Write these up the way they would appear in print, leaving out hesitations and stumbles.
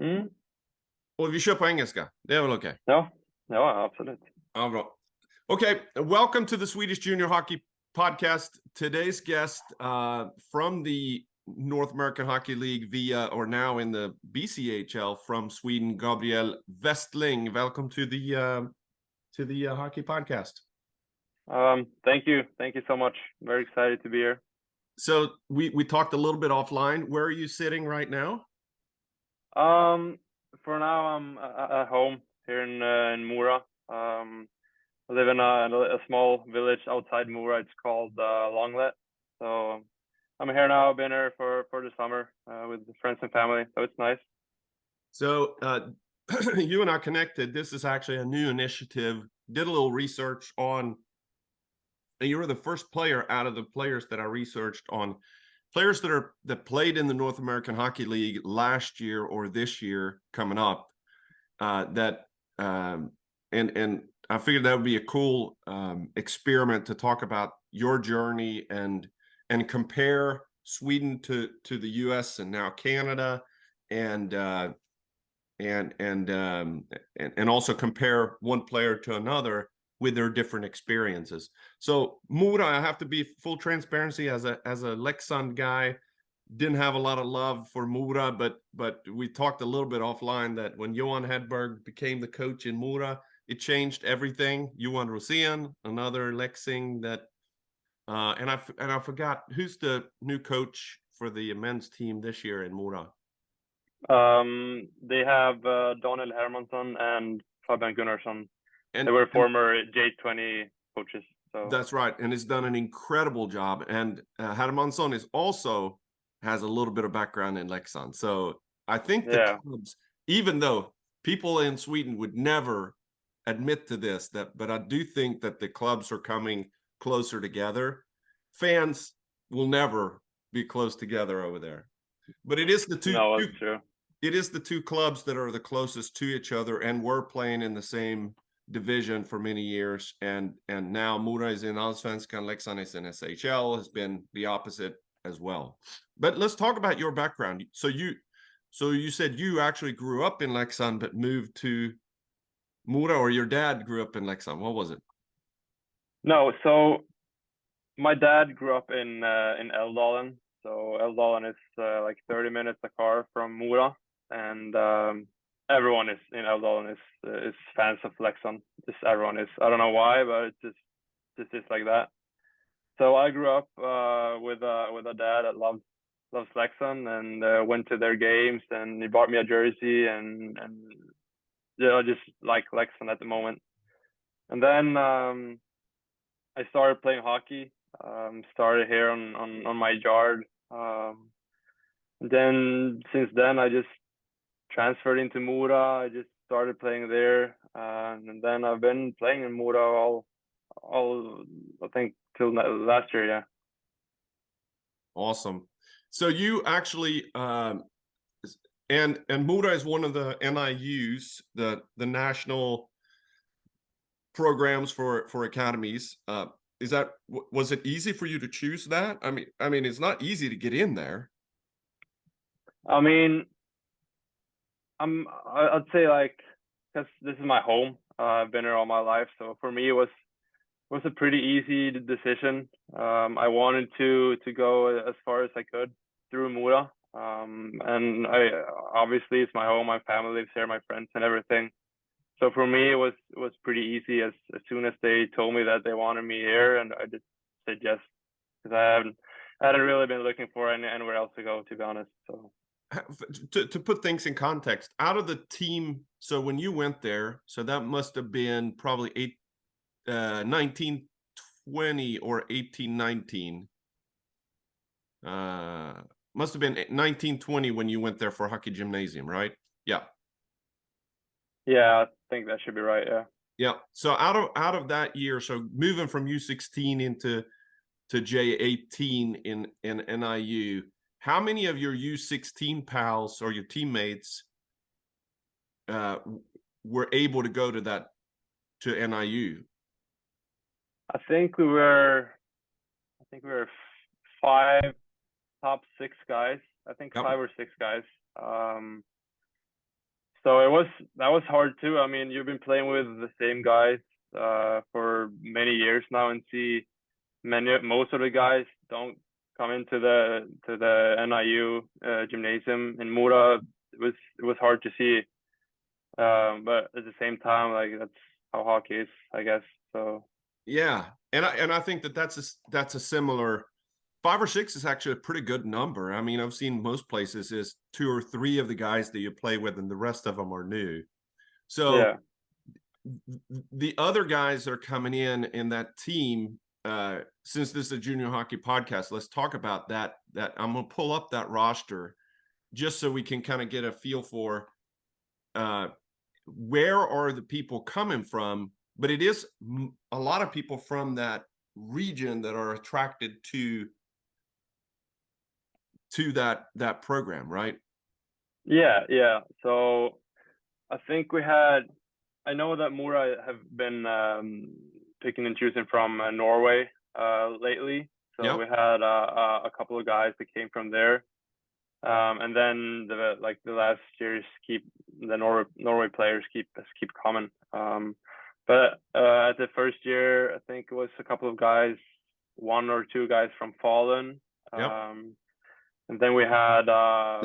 Mm. Och vi kör på engelska. Det är väl okej? Ja, absolut. Ja, bra. Okay, welcome to the Swedish Junior Hockey Podcast. Today's guest from the North American Hockey League via, or now in the BCHL from Sweden, Gabbe Westling. Welcome to the Hockey Podcast. Thank you so much. Very excited to be here. So we talked a little bit offline. Where are you sitting right now? For now, I'm at home here in Mora. I live in a small village outside Mora. It's called Longlet. So I'm here now. I've been here for the summer with friends and family. So it's nice. So you and I connected. This is actually a new initiative. Did a little research on, and you were the first player out of the players that I researched on, players that played in the North American Hockey League last year or this year coming up. And I figured that would be a cool experiment to talk about your journey and compare Sweden to the U.S. and now Canada, and also compare one player to another with their different experiences. So Mora, I have to be full transparency, as a Leksand guy, didn't have a lot of love for Mora, but we talked a little bit offline that when Johan Hedberg became the coach in Mora, it changed everything. Johan Rosén, another Leksing that and I forgot who's the new coach for the men's team this year in Mora. They have Daniel Hermansson and Fabian Gunnarsson. They were former J20 coaches. So that's right, and has done an incredible job. And Hermansson is also has a little bit of background in Leksand. So I think the clubs, even though people in Sweden would never admit to this, but I do think that the clubs are coming closer together. Fans will never be close together over there. But it is the two. No, it's true. It is the two clubs that are the closest to each other and were playing in the same division for many years. And now Mora is in Allsvenskan, Leksand is in SHL, has been the opposite as well. But let's talk about your background. So you said you actually grew up in Leksand but moved to Mora, or your dad grew up in Leksand. What was it? No, so my dad grew up in Älvdalen. So Älvdalen is like 30 minutes a car from Mora, and everyone is in Älvdalen is fans of Leksand. Just everyone is. I don't know why, but it's just like that. So I grew up with a dad that loves Leksand, and went to their games, and he bought me a jersey, and just like Leksand at the moment. And then I started playing hockey. Started here on my yard. Then since then I just transferred into Mora. I just started playing there, and then I've been playing in Mora all I think till last year. Yeah. Awesome. So you actually and Mora is one of the NIUs, the national programs for academies. Was it easy for you to choose that? I mean, it's not easy to get in there. I mean, I'd say, like, because this is my home. I've been here all my life, so for me it was a pretty easy decision. I wanted to go as far as I could through Mora, and I obviously it's my home. My family lives here, my friends and everything. So for me, it was pretty easy as soon as they told me that they wanted me here, and I just said yes, because I hadn't really been looking for anywhere else to go, to be honest. So to put things in context, out of the team, so when you went there, so that must have been probably 1920 or 1819. Must have been 1920 when you went there for Hockey Gymnasium, right? Yeah. Yeah, I think that should be right. Yeah. Yeah. So out of that year, so moving from U16 into J18 in NIU, how many of your U16 pals or your teammates were able to go to NIU? I think we were 5 top 6 guys. I think 5 or 6 guys. So that was hard too. I mean, you've been playing with the same guys for many years now, and see most of the guys don't come into the NIU gymnasium in Mora. It was hard to see, but at the same time, like that's how hockey is, I guess. So yeah, and I think that's a similar 5 or 6 is actually a pretty good number. I mean, I've seen most places is 2 or 3 of the guys that you play with, and the rest of them are new. So yeah, the other guys that are coming in that team, since this is a junior hockey podcast, let's talk about that. That I'm gonna pull up that roster just so we can kind of get a feel for where are the people coming from. But it is a lot of people from that region that are attracted to that program, right? yeah. So I think I know that Mora have been picking and choosing from Norway lately. So Yep. we had a couple of guys that came from there, and then the last years the Norway players keep coming. But at the first year, I think it was a couple of guys, 1 or 2 guys from Falun, Yep. and then we had a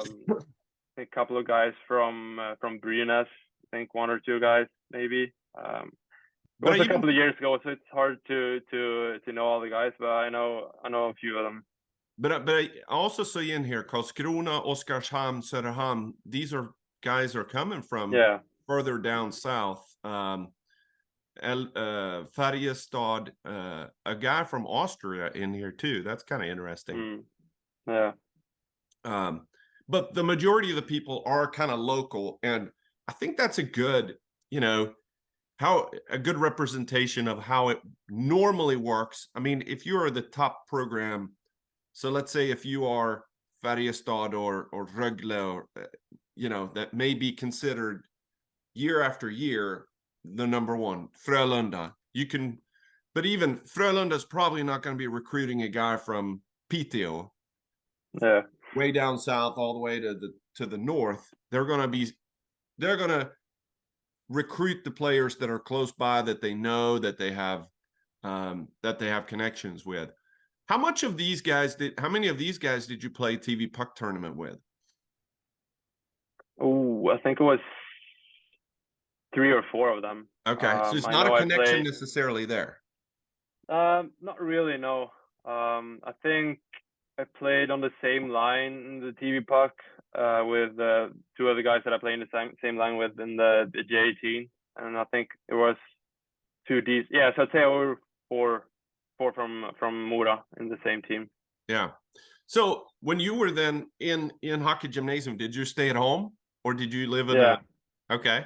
couple of guys from Brynäs. I think 1 or 2 guys maybe. It But was I a even couple of years ago, so it's hard to know all the guys, but I know a few of them. but I also see in here Karlskrona, Oskarshamn, Söderhamn. These are guys are coming from Yeah. further down south. Färjestad, a guy from Austria in here too. That's kind of interesting. Yeah. But the majority of the people are kind of local, and I think that's a good, a good representation of how it normally works. I mean, if you are the top program, so let's say if you are Färjestad or Rögle, or that may be considered year after year the number one. Frölunda, but even Frölunda is probably not going to be recruiting a guy from Piteå, Yeah. way down south, all the way to the north. They're going to recruit the players that are close by, that they know, that they have connections with. How many of these guys did you play TV puck tournament with? Oh, I think it was 3 or 4 of them. Okay, so it's I not a know I connection played. necessarily there. Not really, no. I think I played on the same line in the TV puck with 2 other guys that I played in the same line with in the J18, and I think it was 2 Ds. Yeah, so I'd say over 4 from Mora in the same team. Yeah. So when you were then in Hockey Gymnasium, did you stay at home or did you live in Yeah, okay.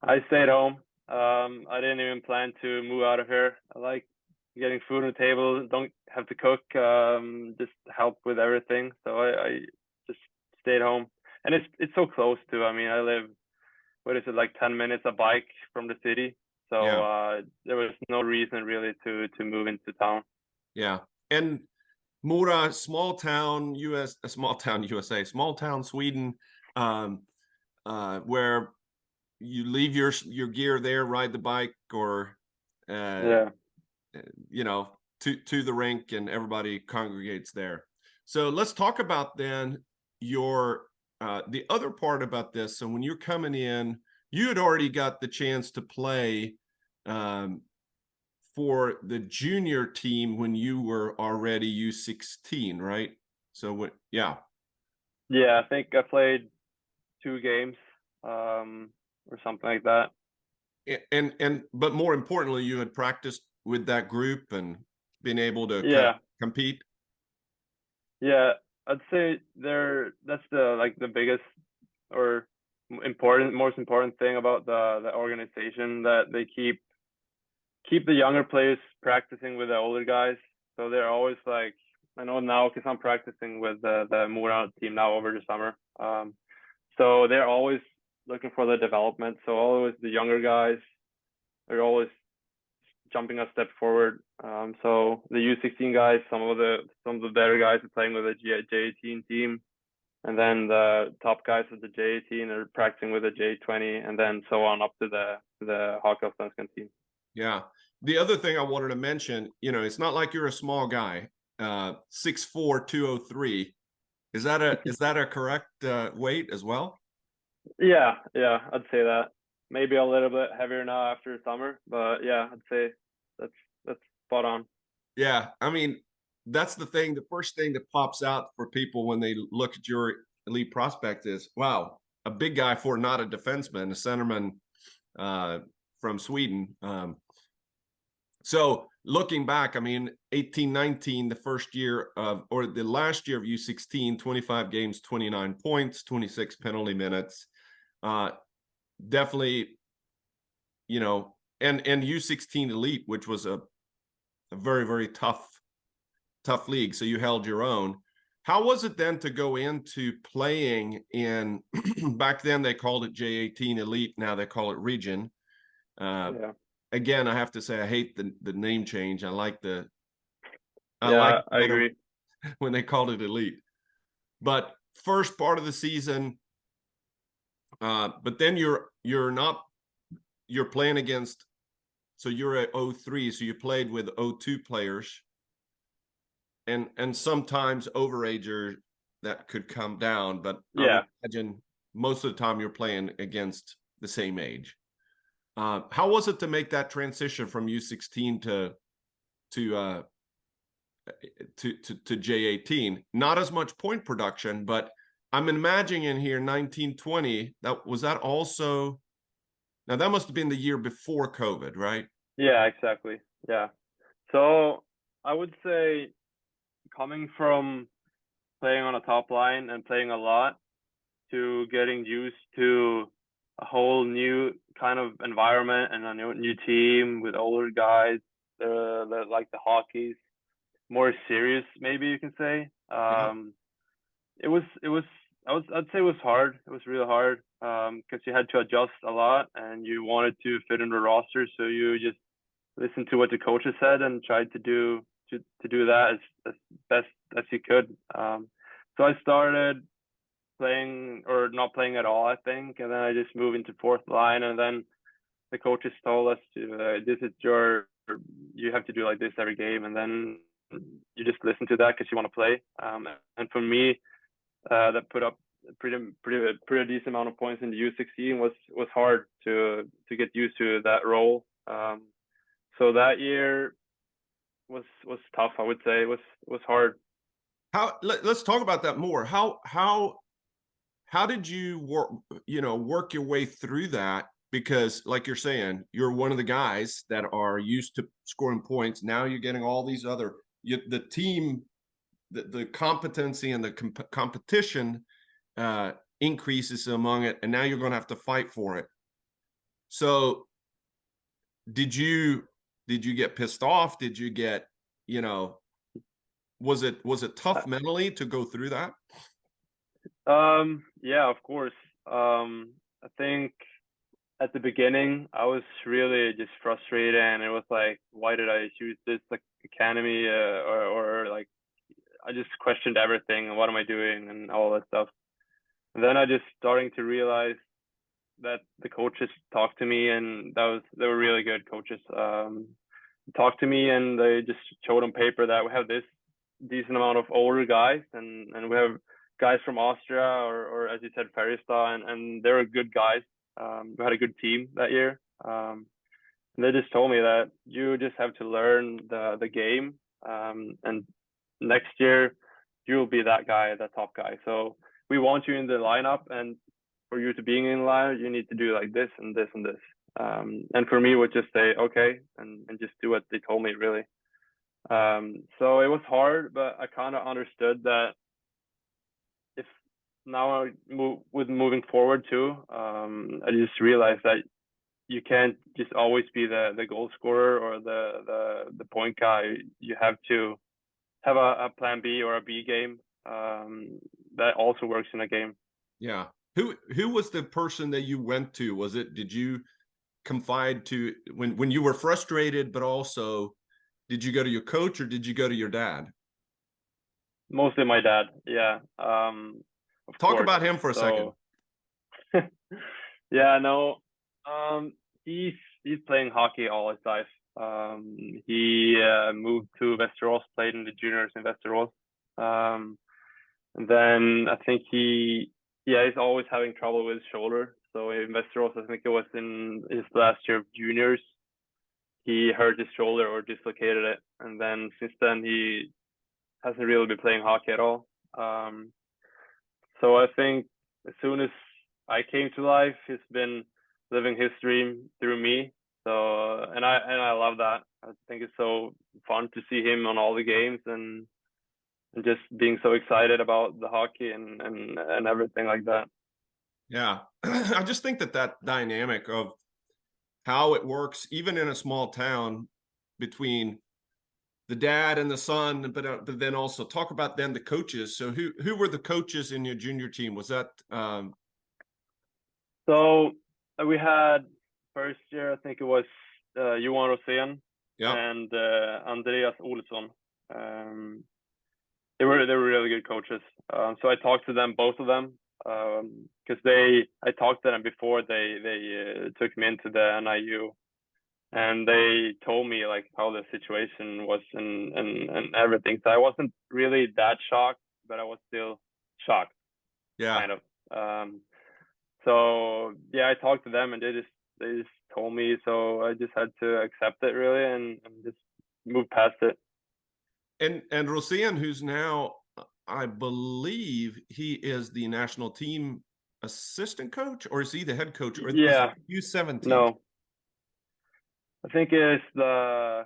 I stayed home. I didn't even plan to move out of here. I like getting food on the table, don't have to cook, just help with everything. So I just stayed home. And it's so close too. I mean, I live, what is it, like 10 minutes a bike from the city. So Yeah. there was no reason really to move into town. Yeah. And Mora, small town USA, small town Sweden, where you leave your gear there, ride the bike, or Yeah. to the rink, and everybody congregates there. So let's talk about then your the other part about this. So when you're coming in, you had already got the chance to play for the junior team when you were already U16, right? So what? Yeah. Yeah, I think I played 2 games, or something like that. But more importantly, you had practiced with that group and been able to kind of Yeah. compete. Yeah, I'd say that's the biggest or most important thing about the organization, that they keep the younger players practicing with the older guys. So they're always like, I know now because I'm practicing with the Mora team now over the summer. So they're always looking for the development. So always the younger guys are always jumping a step forward. So the U16 guys, some of the better guys are playing with the J18 team. and then the top guys of the J18 are practicing with the J20, and then so on up to the Hockeyallsvenskan team. Yeah. The other thing I wanted to mention, it's not like you're a small guy. 6'4", 203. Is that a correct weight as well? Yeah, I'd say that. Maybe a little bit heavier now after summer, but yeah, I'd say that's spot on. Yeah, I mean, that's the thing. The first thing that pops out for people when they look at your elite prospect is, wow, a big guy for not a defenseman, a centerman from Sweden. So looking back, I mean, 18-19, the first year of, or the last year of U16, 25 games, 29 points, 26 penalty minutes. Definitely, and U16 Elite, which was a very, very tough league. So you held your own. How was it then to go into playing in, back then they called it J18 Elite, now they call it Region. Yeah. Again, I have to say I hate the name change. I like I agree. when they called it Elite. But first part of the season, but then you're playing against, so you're at 03, so you played with 02 players, and sometimes overager that could come down, but I would imagine most of the time you're playing against the same age. How was it to make that transition from U16 to J18? Not as much point production, but I'm imagining in here 1920. That also. Now that must have been the year before COVID, right? Yeah, exactly. Yeah. So I would say coming from playing on a top line and playing a lot to getting used to a whole new kind of environment and a new team with older guys, like the hockey's more serious, maybe you can say. It was I'd say it was hard. It was really hard because you had to adjust a lot and you wanted to fit in the roster, so you just listened to what the coaches said and tried to do that as best as you could. So I started playing or not playing at all, I think, and then I just moved into fourth line, and then the coaches told us to you have to do like this every game, and then you just listen to that because you want to play. And for me, that put up pretty decent amount of points in the U16 was hard to get used to that role. So that year was tough. I would say it was hard. Let's talk about that more. How did you work your way through that? Because like you're saying, you're one of the guys that are used to scoring points. Now you're getting all these other, the team, the competency and the competition increases among it, and now you're going to have to fight for it. So did you get pissed off? Did you get, was it tough mentally to go through that? Yeah, of course. I think at the beginning I was really just frustrated, and it was like, why did I choose this like academy, or like I just questioned everything and what am I doing and all that stuff. And then I just starting to realize that the coaches talked to me, and they were really good coaches. Talked to me, and they just showed on paper that we have this decent amount of older guys, and we have guys from Austria or as you said, Färjestad, and they were good guys. We had a good team that year. And they just told me that you just have to learn the game, and next year you'll be that guy, that top guy. So we want you in the lineup, and for you to being in the lineup, you need to do like this and this and this. And for me, would just say okay and just do what they told me, really. So it was hard, but I kind of understood that if now with moving forward too, I just realized that you can't just always be the goal scorer or the point guy. You have to have a plan B or a B game that also works in a game. Yeah. Who was the person that you went to? Did you confide to when you were frustrated, but also did you go to your coach or did you go to your dad? Mostly my dad. Yeah. Talk course. about him for a second. Yeah, no, he's playing hockey all his life. He moved to Västerås, played in the juniors in Västerås. And then I think he's always having trouble with his shoulder. So in Västerås, I think it was in his last year of juniors, he hurt his shoulder or dislocated it. And then since then, he hasn't really been playing hockey at all. So I think as soon as I came to life, he's been living his dream through me. So and I love that. I think it's so fun to see him on all the games and just being so excited about the hockey and everything like that. Yeah, I just think that dynamic of how it works, even in a small town, between the dad and the son, but then also talk about then the coaches. So who were the coaches in your junior team? Was that So we had first year, I think it was Johan Rosén and Andreas Olsson. They were really good coaches. So I talked to them, both of them, because I talked to them before they took me into the NIU, and they told me like how the situation was and everything. So I wasn't really that shocked, but I was still shocked, kind of. So yeah, I talked to them and they just told me, so I just had to accept it really and just move past it. And Rosén, who's now, I believe he is the national team assistant coach, or is he the head coach? Or yeah, U17? No, I think it's the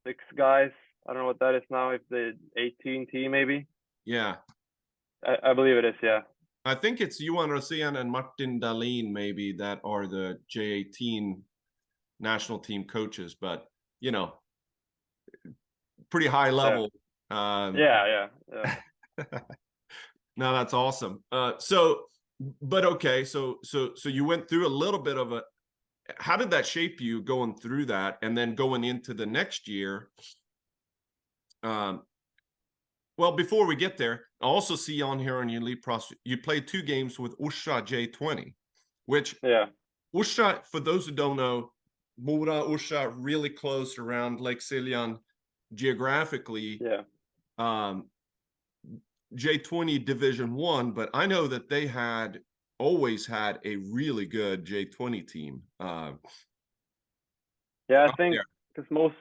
06 guys. I don't know what that is now. If the 18 team maybe. Yeah, I believe it is. Yeah. I think it's Johan Rosén and Martin Dahlin maybe that are the J18 national team coaches, but you know, pretty high level. Yeah. No, that's awesome. So you went through a little bit of how did that shape you going through that and then going into the next year? Well, before we get there, I also see on here on your lead process, you played 2 games with Orsa J20, which Orsa, for those who don't know, Mora, Orsa, really close around Lake Siljan geographically. Yeah. J20 Division 1, but I know that they always had a really good J20 team. Yeah, I think because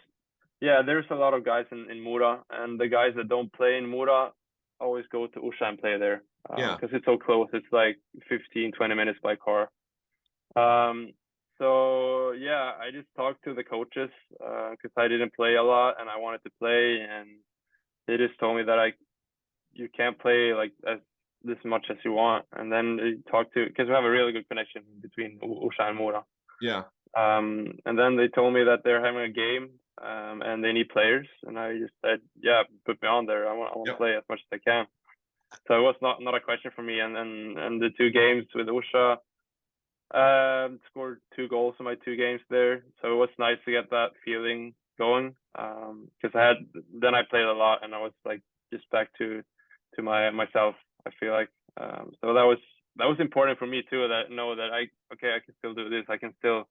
there's a lot of guys in Mora, and the guys that don't play in Mora always go to Orsa and play there. Because it's so close. It's like 15-20 minutes by car. So yeah, I just talked to the coaches because I didn't play a lot and I wanted to play, and they just told me that you can't play like this much as you want. And then they talked because we have a really good connection between Orsa and Mora. Yeah. And then they told me that they're having a game and they need players, and I just said, yeah, put me on there. I want to play as much as I can. So it was not a question for me. And the 2 games with Orsa, scored 2 goals in my 2 games there. So it was nice to get that feeling going. Because then I played a lot and I was like just back to myself, I feel like. So that was important for me too, that know that I can still do this. I can still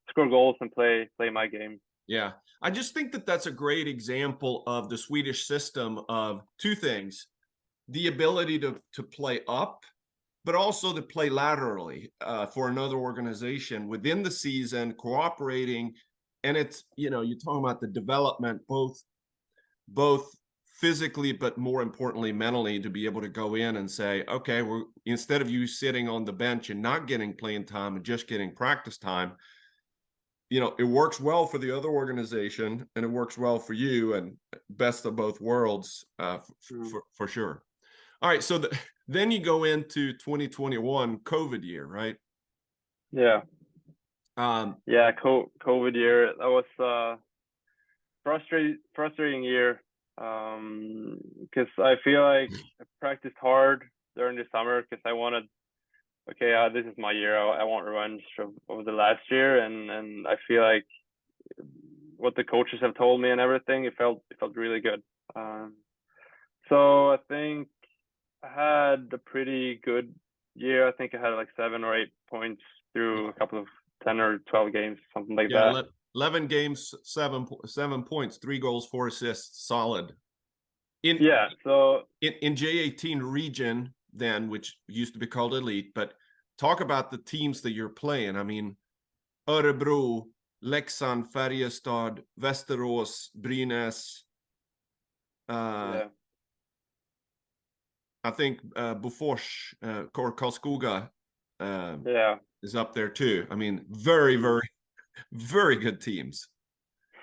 score goals and play my game. Yeah. I just think that that's a great example of the Swedish system of 2 things: the ability to play up, but also to play laterally for another organization within the season, cooperating. And it's, you're talking about the development, both physically, but more importantly, mentally, to be able to go in and say, okay, instead of you sitting on the bench and not getting playing time and just getting practice time, it works well for the other organization and it works well for you, and best of both worlds for sure. All right. So then you go into 2021 COVID year, right? Yeah. COVID year. That was a frustrating year. Because I feel like I practiced hard during the summer because I wanted, this is my year. I want revenge of the last year, and I feel like what the coaches have told me and everything, it felt really good. So I think had a pretty good year. I think I had like 7 or 8 points through a couple of 10 or 12 games, something like Yeah, that. 11 games, 7 points, 3 goals, 4 assists, solid. In Yeah. So in J18 region, then, which used to be called elite, but talk about the teams that you're playing. I mean, Örebro, Leksand, Färjestad, Västerås, Brynäs. yeah, I think Bofors or Karlskoga yeah, is up there too. I mean, very, mm, very, very good teams.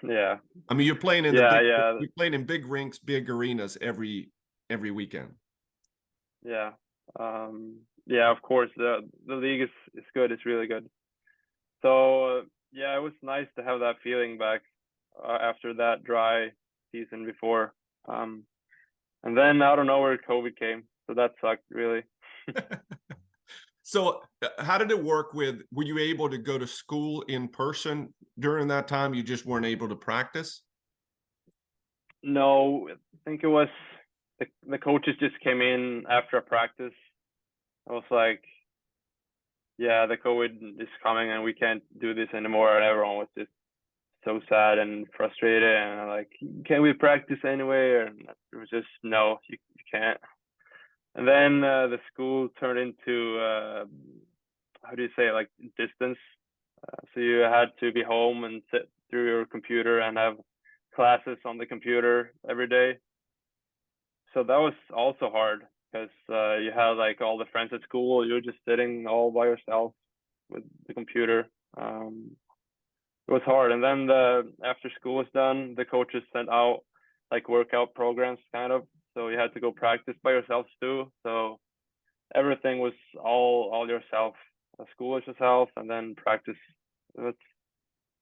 yeah, I mean, yeah, yeah, you're playing in big rinks, big arenas every weekend. yeah. Yeah, of course, the league is good. It's really good. So yeah, it was nice to have that feeling back after that dry season before. Um, and then out of nowhere, COVID came, so that sucked really. So, how did it work with? Were you able to go to school in person during that time? You just weren't able to practice. No, I think it was the coaches just came in after a practice. I was like, yeah, the COVID is coming and we can't do this anymore. And everyone was just so sad and frustrated. And like, can we practice anyway? And it was just, no, you can't. And then the school turned into, how do you say, like distance. So you had to be home and sit through your computer and have classes on the computer every day. So that was also hard because you had like all the friends at school. You're just sitting all by yourself with the computer. It was hard. And then after school was done, the coaches sent out like workout programs, kind of. So you had to go practice by yourself too. So everything was all yourself. School is yourself, and then practice. It's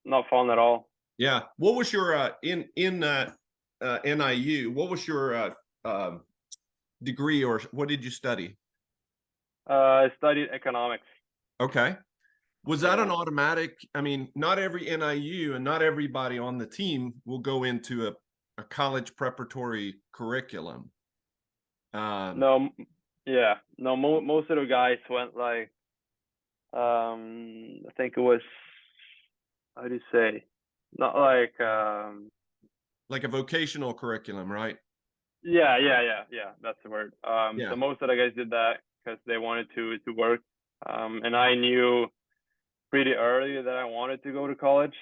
not fun at all. Yeah. What was your in NIU? What was your degree, or what did you study? I studied economics. Okay. Was that an Yeah. automatic? I mean, not every NIU and not everybody on the team will go into a college preparatory curriculum. Um, No. Yeah. No. Most of the guys went like I think it was, how do you say, not like like a vocational curriculum, right? yeah, that's the word. So Yeah. most of the guys did that because they wanted to work. And I knew pretty early that I wanted to go to college.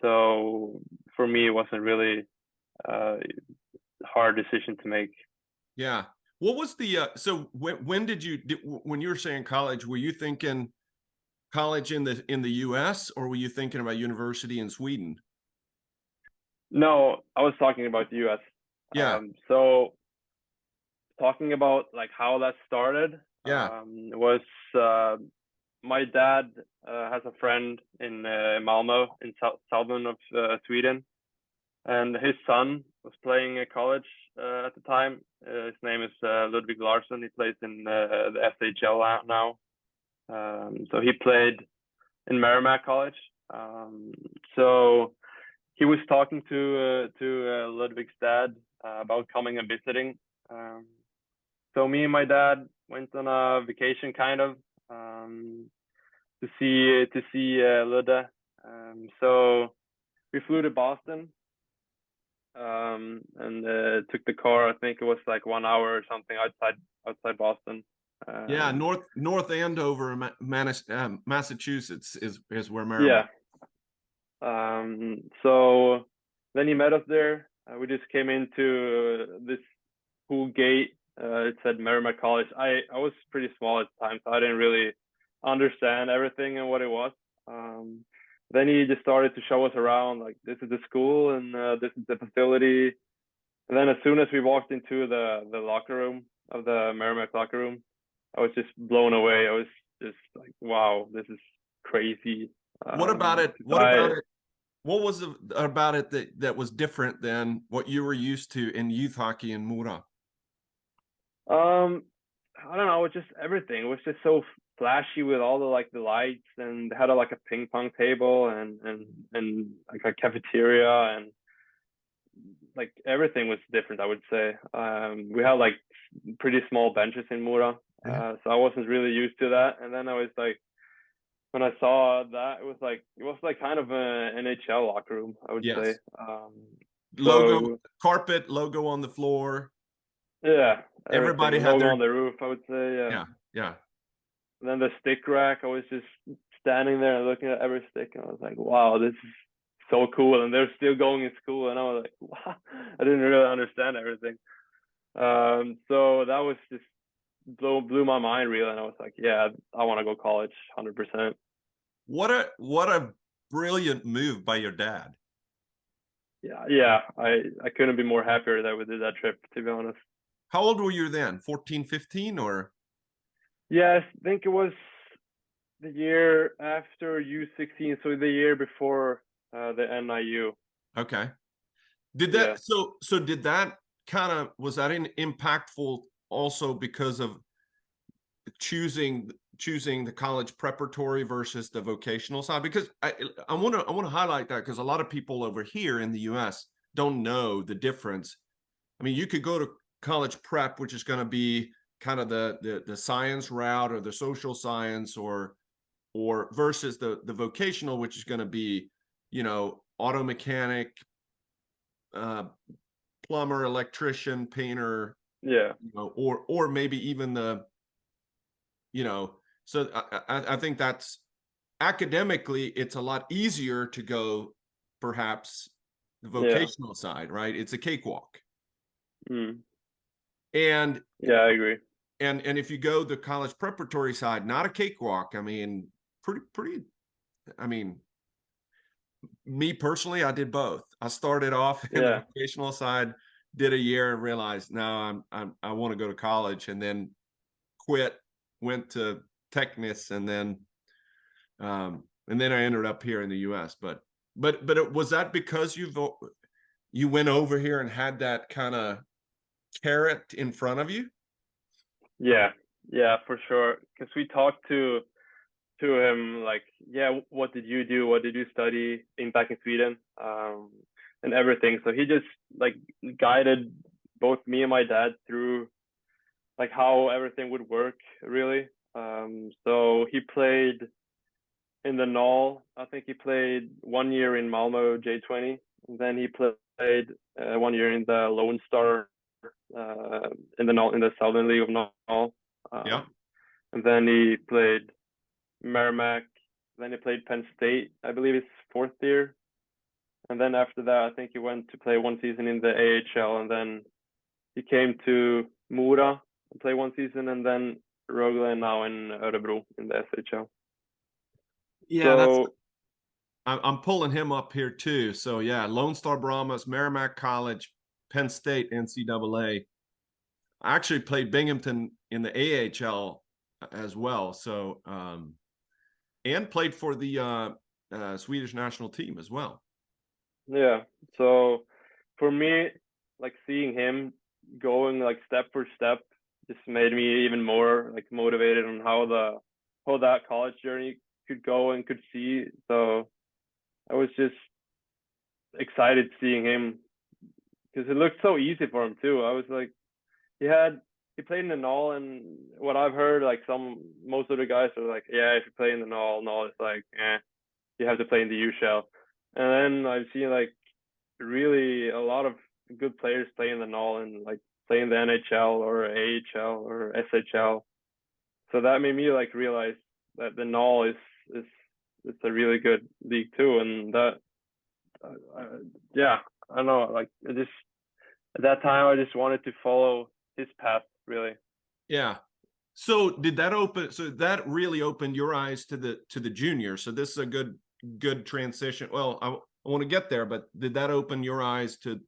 So for me it wasn't really a hard decision to make. Yeah. What was the so when when you were saying college, were you thinking college in the US, or were you thinking about university in Sweden? No, I was talking about the US. Yeah. So talking about like how that started Yeah. was uh, my dad has a friend in Malmo in southern of Sweden, and his son was playing at college at the time. His name is Ludvig Larsson. He plays in the SHL now. So he played in Merrimac College. So he was talking to Ludvig's dad about coming and visiting. Um, so me and my dad went on a vacation, kind of, um, to see Ludde. So we flew to Boston and took the car. I think it was like 1 hour or something outside Boston. Yeah, Um, North Andover, Massachusetts is where yeah. Merrimack. So then he met us there. We just came into this school gate. It said Merrimac College. I was pretty small at the time, so I didn't really understand everything and what it was. Um, then he just started to show us around, like this is the school and this is the facility. And then as soon as we walked into the locker room of the Merrimack locker room, I was just blown away. I was just like, wow, this is crazy. What about it? So What about it? What was it about it that was different than what you were used to in youth hockey in Mora? I don't know, it was just everything. It was just so flashy with all the like the lights, and they had like a ping pong table and like a cafeteria, and like everything was different, I would say. We had like pretty small benches in Mora, so I wasn't really used to that. And then I was like, when I saw that, it was like kind of an NHL locker room, I would say. Yes. Logo, So carpet, logo on the floor. yeah, everything. Everybody The had logo their, on the roof, I would say. Yeah. yeah, yeah. And then the stick rack, I was just standing there and looking at every stick, and I was like, wow, this is so cool. And they're still going in school, and I was like, wow, I didn't really understand everything. So that was just blew my mind really, and I was like, yeah, I want to go college, 100%. What a brilliant move by your dad. Yeah, I couldn't be more happier that we did that trip, to be honest. How old were you then? 14, 15 or? Yeah, I think it was the year after U16, so the year before the NIU. Okay. Did Yeah. that, so did that kind of, was that impactful also because of choosing the college preparatory versus the vocational side? Because I want to highlight that, because a lot of people over here in the US don't know the difference. I mean, you could go to college prep, which is going to be kind of the science route or the social science, or versus the vocational, which is going to be, you know, auto mechanic, plumber, electrician, painter, Yeah. you know, or maybe even the, you know, so I think that's, academically it's a lot easier to go perhaps the Yeah. vocational side, right? It's a cakewalk. Mm. And Yeah, I agree. and if you go the college preparatory side, not a cakewalk. I mean, pretty I mean, me personally, I did both. I started off in the Yeah. vocational side, did a year and realized, no, I want to go to college, and then quit, went to Technis, and then I ended up here in the US. But was that because you went over here and had that kind of carrot in front of you? Yeah. Yeah, for sure. Because we talked to him like, yeah, what did you do? What did you study in back in Sweden? And everything. So he just like guided both me and my dad through like how everything would work really. So he played in the NAHL. I think he played 1 year in Malmo J20, and then he played 1 year in the Lone Star in the NAHL, in the Southern League of NAHL. Yeah. And then he played Merrimac. Then he played Penn State, I believe his 4th year. And then after that, I think he went to play 1 season in the AHL, and then he came to Mora and play 1 season, and then Rögle now in Örebro in the SHL. Yeah, that's, So I'm pulling him up here too. So yeah, Lone Star Brahmas, Merrimac College, Penn State, NCAA. I actually played Binghamton in the AHL as well. So and played for the Swedish national team as well. yeah, so for me, like seeing him going like step for step just made me even more like motivated on how that college journey could go and could see. So I was just excited seeing him because it looked so easy for him too. I was like, he played in the NAHL, and what I've heard, like most of the guys are like, yeah, if you play in the NAHL is like, you have to play in the USHL. And then I've seen like really a lot of good players play in the NAHL and like play in the NHL or AHL or SHL. So that made me like realize that the NAHL is it's a really good league too, and that yeah, I don't know, like I just at that time I just wanted to follow his path really. Yeah. So did that open? So that really opened your eyes to the junior. So this is a good transition. Well, I want to get there, but did that open your eyes to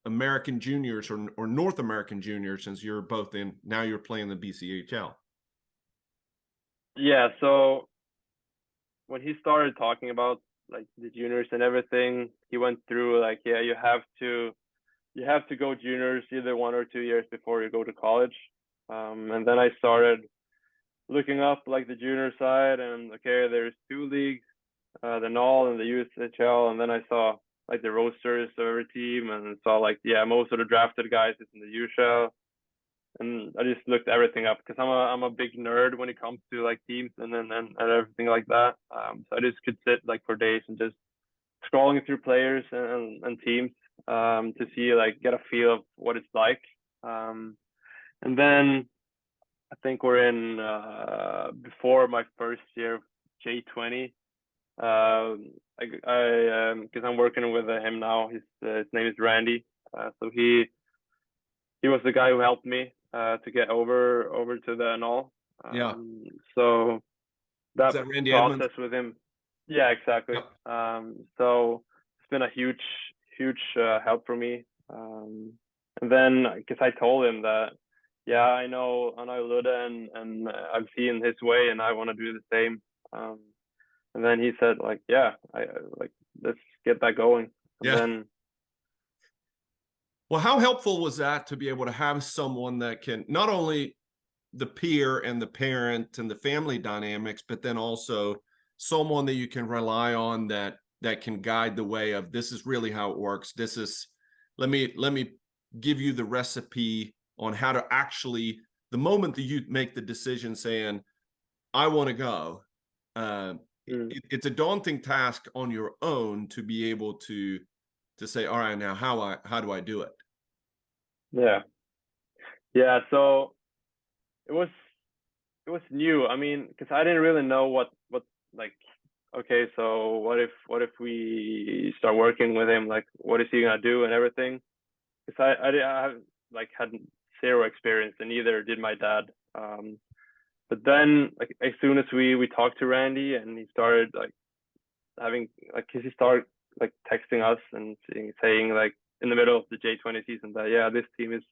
American juniors or North American juniors, since you're both in now, you're playing the BCHL? Yeah, so when he started talking about like the juniors and everything, he went through like, yeah, you have to go juniors either 1 or 2 years before you go to college. And then I started looking up like the junior side, and okay, there's two leagues, the NAHL and the USHL, and then I saw like the rosters of every team, and saw like, yeah, most of the drafted guys is in the USHL. And I just looked everything up because I'm a big nerd when it comes to like teams and everything like that. So I just could sit like for days and just scrolling through players and teams to see, like, get a feel of what it's like. And then I think we're in before my first year of J20. Because I'm working with him now. His name is Randy. So he was the guy who helped me to get over to the NAHL. Yeah. So Is that that Randy process Edmonds? with him, yeah, exactly. Yep. So it's been a huge help for me. And then because I told him that, yeah, I know Ludde and I've seen his way and I want to do the same. And then he said, like, yeah, I like, let's get that going. And Yeah. then Well, how helpful was that to be able to have someone that can not only the peer and the parent and the family dynamics, but then also someone that you can rely on that can guide the way of, this is really how it works. This is, let me give you the recipe on how to actually, the moment that you make the decision saying, I want to go, it's a daunting task on your own to be able to say, all right, now how do I do it? yeah, so it was new. I mean, because I didn't really know what like, okay, so what if we start working with him, like, what is he gonna do and everything. Because I have, like, had zero experience, and neither did my dad. But then, like, as soon as we talked to Randy and he started like having, like, cause he started like texting us and saying like in the middle of the J20 season that, yeah, this team is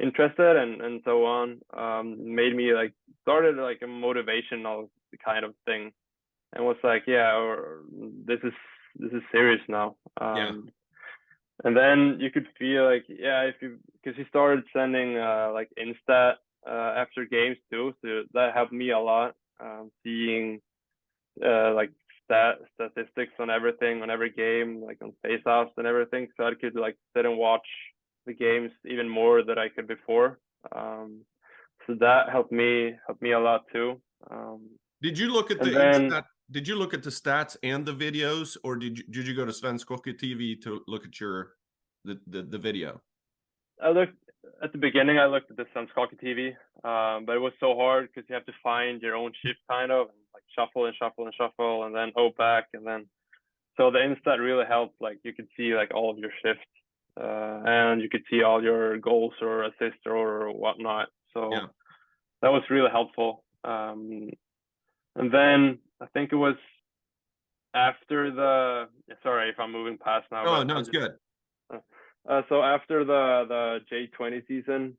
interested and so on, made me like, started like a motivational kind of thing, and was like, yeah, or this is serious now. Yeah. And then you could feel like, yeah, if you, because he started sending like Instat after games too, so that helped me a lot, seeing like statistics on everything, on every game, like on faceoffs and everything, so I could like sit and watch the games even more than I could before. So that helped me a lot too. Did you look at the And then did you look at the stats and the videos, or did you go to Svensk Hockey TV to look at the video? I looked at the beginning. I looked at the Svensk Hockey TV, but it was so hard because you have to find your own shift, kind of, and like shuffle and shuffle and shuffle, and then back, and then, so the Instat really helped. Like, you could see like all of your shifts, and you could see all your goals or assists or whatnot. So Yeah. that was really helpful. And then I think it was after the, sorry if I'm moving past now, Oh, but no, it's good. so after the J20 season,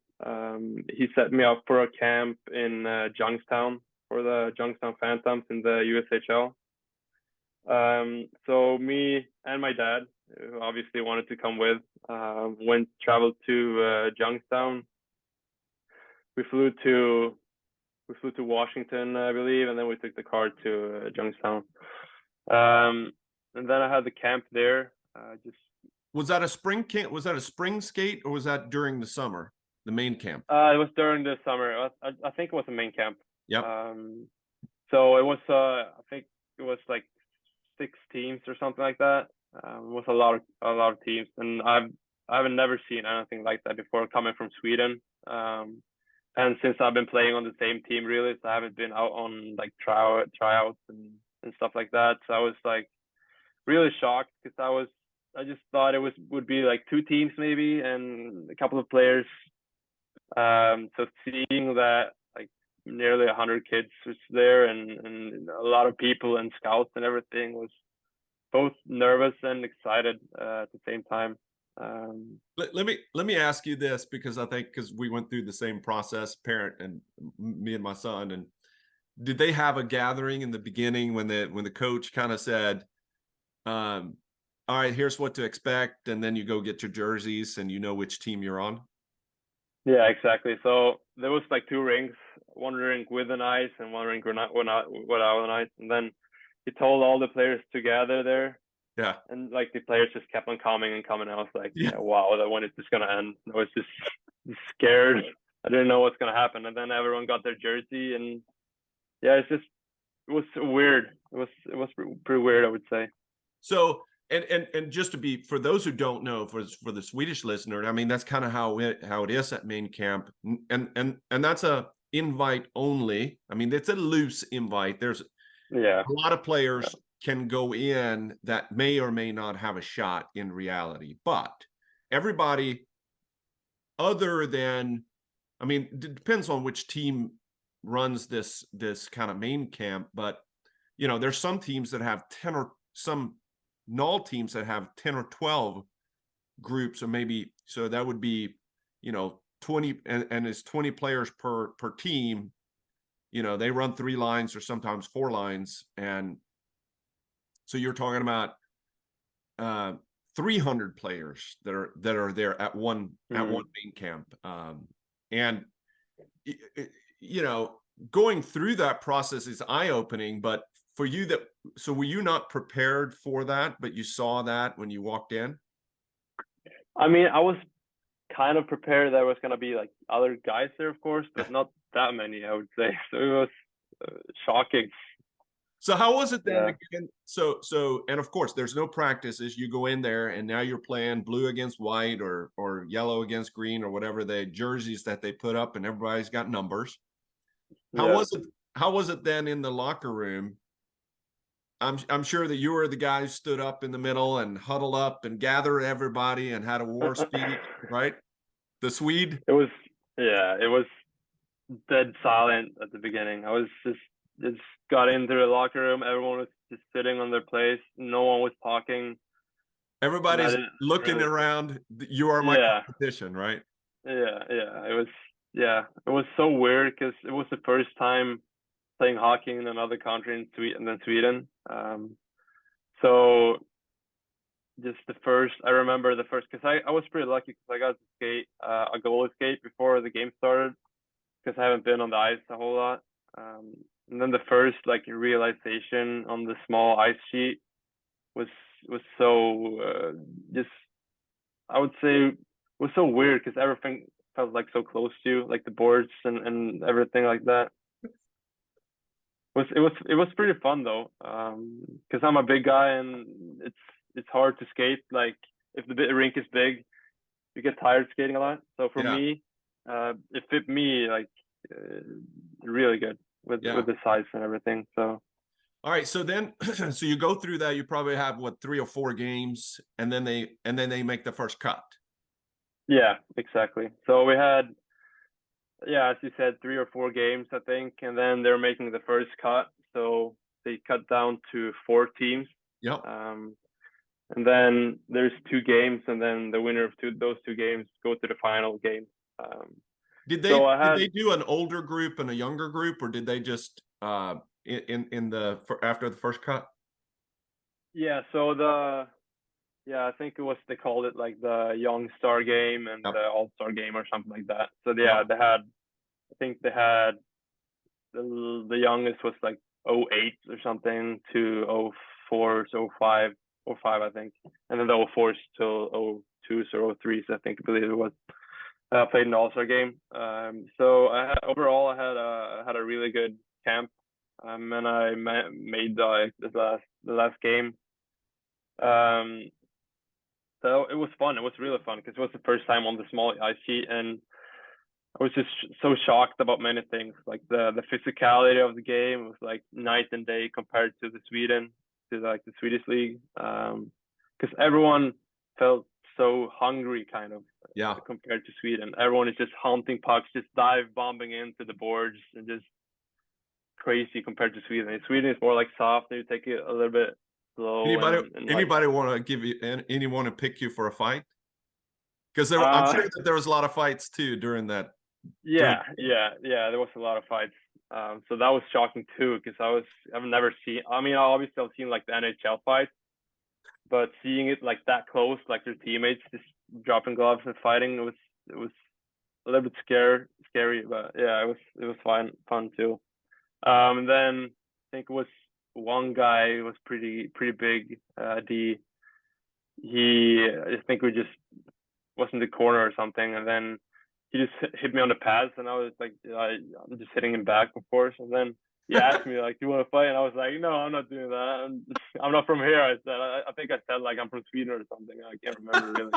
he set me up for a camp in Youngstown for the Youngstown Phantoms in the USHL. So me and my dad, who obviously wanted to come with, traveled to Youngstown. We flew to Washington, I believe, and then we took the car to Youngstown. And then I had the camp there. Just Was that a spring camp? Was that a spring skate, or was that during the summer, the main camp? it was during the summer. I think it was a main camp. Yep. So it was I think it was like 6 teams or something like that. It was a lot of teams, and I haven't never seen anything like that before, coming from Sweden. And since I've been playing on the same team, really, so I haven't been out on like tryouts and stuff like that. So I was like really shocked because I just thought it would be like 2 teams maybe and a couple of players. So seeing that like nearly 100 kids was there, and a lot of people and scouts and everything, was both nervous and excited at the same time. Let me ask you this, because I think, because we went through the same process, parent and me and my son, and did they have a gathering in the beginning when the coach kind of said, all right, here's what to expect, and then you go get your jerseys and you know which team you're on? Yeah, exactly. So there was like 2 rings, one rink with an ice and one rink without an ice. And then he told all the players to gather there. Yeah. And like the players just kept on coming and coming. I was like, Yeah. wow, that when is this gonna end? I was just scared. I didn't know what's gonna happen. And then everyone got their jersey, and yeah, it was weird. It was pretty weird, I would say. So and just to be, for those who don't know, for the Swedish listener, I mean, that's kind of how it is at main camp, and that's a invite only. I mean, it's a loose invite. There's Yeah. a lot of players can go in that may or may not have a shot in reality, but everybody other than, I mean, it depends on which team runs this kind of main camp, but you know, there's some teams that have 10 or some NAHL teams that have 10 or 12 groups, or maybe, so that would be, you know, 20, and it's 20 players per team. You know, they run 3 lines or sometimes 4 lines, and so you're talking about 300 players that are there at one main camp, and you know, going through that process is eye-opening. But for you, that, so were you not prepared for that, but you saw that when you walked in? I mean, I was kind of prepared there was gonna be like other guys there, of course, but not that many, I would say. So it was shocking. So how was it then? Yeah. Again, so and of course there's no practices. You go in there and now you're playing blue against white, or yellow against green, or whatever the jerseys that they put up, and everybody's got numbers. How Yeah. was it? How was it then in the locker room? I'm sure that you were the guy who stood up in the middle and huddled up and gathered everybody and had a war speech, right? The Swede. It was, yeah, it was dead silent at the beginning. I was just got into the locker room. Everyone was just sitting on their place. No one was talking. And I Everybody's didn't looking really, around. You are my yeah, competition, right? yeah. It was so weird because it was the first time playing hockey in another country in Sweden than Sweden. So just the first, I remember the first, because I was pretty lucky because I got to skate a goalie skate before the game started, because I haven't been on the ice a whole lot. Um, and then the first like realization on the small ice sheet was so just, I would say, was so weird because everything felt like so close to you, like the boards and everything like that. It was pretty fun though, because I'm a big guy and it's hard to skate. Like if the rink is big, you get tired skating a lot. So for Yeah, me, it fit me like really good with yeah. the size and everything. So All right. So then, so you go through that. You probably have what, 3 or 4 games, and then they make the first cut. yeah, exactly. So we had, yeah, as you said, 3 or 4 games, I think, and then they're making the first cut. So they cut down to 4 teams. Yep. And then there's 2 games, and then the winner of those 2 games go to the final game. Um, Did so I they had, do an older group and a younger group, or did they just after the first cut? yeah, so yeah, I think it was, they called it like the Young Star game and Yep. the All Star game or something like that. So yeah, Yep. they had, I think they had the youngest was like 08 or something to 04 to 05 or 5, I think, and then the 04s till 02s or 03s, I believe it was. Played in the All Star game. So overall, I had a really good camp, and I made the last game. Um, so it was fun. It was really fun because it was the first time on the small ice sheet, and I was just so shocked about many things, like the physicality of the game was like night and day compared to the Sweden, to like the Swedish league, because everyone felt so hungry, kind of, Yeah. compared to Sweden. Everyone is just hunting pucks, just dive bombing into the boards, and just crazy compared to Sweden. In Sweden is more like soft, and you take it a little bit slow and like. Anybody want to give you anyone to pick you for a fight? Because I'm Uh, sure that there was a lot of fights too during that. yeah, yeah. There was a lot of fights. So that was shocking too, because I've never seen. I mean, obviously I've seen like the NHL fights, but seeing it like that close, like their teammates just dropping gloves and fighting, it was a little bit scary, but yeah, it was fun too. And then I think it was one guy who was pretty big, D. I think we just was in the corner or something, and then he just hit me on the pads, and I was like, I'm just hitting him back, of course, and then he asked me like, "Do you want to fight?" And I was like, "No, I'm not doing that. I'm not from here." I said, I think I said like I'm from Sweden or something. I can't remember really.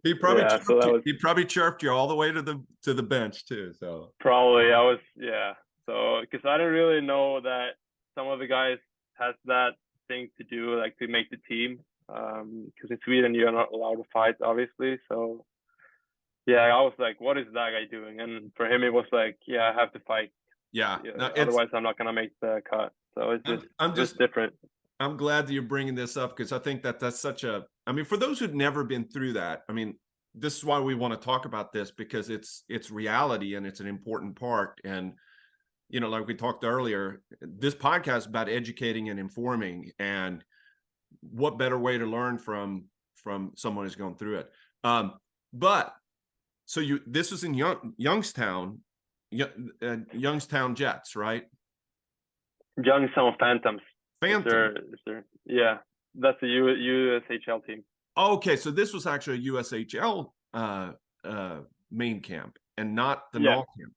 Yeah, so that was He probably chirped you all the way to the bench too. So probably I was yeah. So because I didn't really know that some of the guys has that thing to do like to make the team. Because in Sweden you're not allowed to fight, obviously. So yeah, I was like, what is that guy doing? And for him, it was like, yeah, I have to fight. yeah, no, Otherwise, I'm not gonna make the cut. So it's just I'm it's just different. I'm glad that you're bringing this up because I think that that's such a. I mean, for those who've never been through that, I mean, this is why we want to talk about this because it's reality and it's an important part. And like we talked earlier, this podcast is about educating and informing, and what better way to learn from someone who's going through it. But so this was in Youngstown, Youngstown Jets, right? Youngstown Phantoms. Phantom. Yeah, that's the USHL team. Okay, so this was actually a USHL main camp and not the NAHL camp.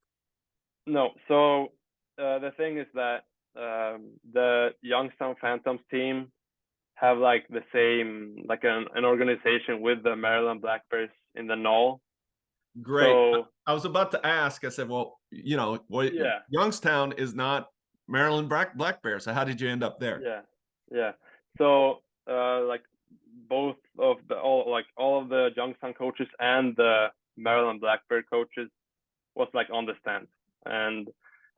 No, so the thing is that the Youngstown Phantoms team have like the same like an organization with the Maryland Black Bears in the NAHL. Great. So, I was about to ask. I said, well, Youngstown is not Maryland Black Bears. So how did you end up there? Yeah. So like both of all of the Youngstown coaches and the Maryland Black Bear coaches was like on the stand, and